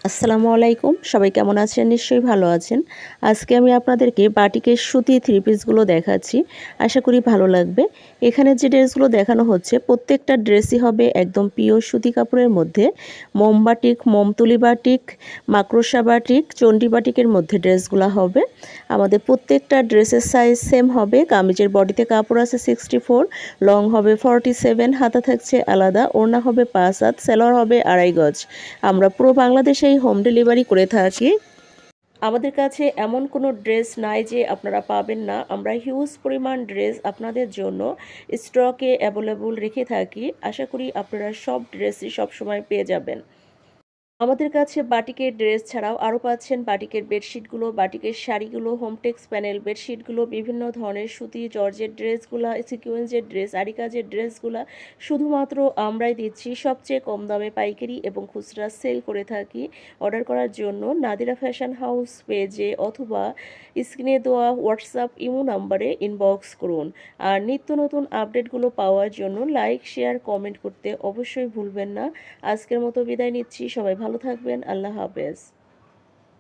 আসসালামু আলাইকুম। সবাই কেমন আছেন? নিশ্চয়ই ভালো আছেন। আজকে আমি আপনাদেরকে বাটিকের সুতি থ্রি পিসগুলো দেখাচ্ছি। আশা করি ভালো লাগবে। এখানে যে ড্রেসগুলো দেখানো হচ্ছে প্রত্যেকটা ড্রেসই হবে একদম পিওর সুতি কাপড়ের মধ্যে। মোম বাটিক, মোমতুলি বাটিক, মাকড়সা বাটিক, চণ্ডী বাটিকের মধ্যে ড্রেসগুলা হবে। আমাদের প্রত্যেকটা ড্রেসের সাইজ সেম হবে। কামিজের বডিতে কাপড় আছে 64, লং হবে 47, হাতা থাকছে আলাদা, ওড়না হবে 5 হাত, সেলোয়ার হবে 2.5 গজ। আমরা পুরো বাংলাদেশেই হোম ডেলিভারি করে থাকি। আমাদের কাছে এমন কোনো ড্রেস নাই যে আপনারা পাবেন না। আমরা হিউজ পরিমাণ ড্রেস আপনাদের জন্য স্টকে অ্যাভেলেবল রেখে থাকি। আশা করি আপনারা সব ড্রেসই সবসময় পেয়ে যাবেন। আমাদের কাছে বাটিকের ড্রেস ছাড়াও আরও পাচ্ছেন বাটিকের বেডশিটগুলো, বাটিকের শাড়িগুলো, হোমটেক্স প্যানেল বেডশিটগুলো, বিভিন্ন ধরনের সুতি জর্জের ড্রেসগুলো, সিকোয়েন্সের ড্রেস, আরি কাজের ড্রেসগুলো শুধুমাত্র আমরাই দিচ্ছি সবচেয়ে কম দামে পাইকারি এবং খুচরা সেল করে থাকি। অর্ডার করার জন্য নাদিরা ফ্যাশন হাউস পেজে অথবা স্ক্রিনে দেওয়া হোয়াটসঅ্যাপ ইমো নাম্বারে ইনবক্স করুন। আর নিত্য নতুন আপডেটগুলো পাওয়ার জন্য লাইক, শেয়ার, কমেন্ট করতে অবশ্যই ভুলবেন না। আজকের মতো বিদায় নিচ্ছি। সবাই ভালো থাকবেন। আল্লাহ হাফেজ।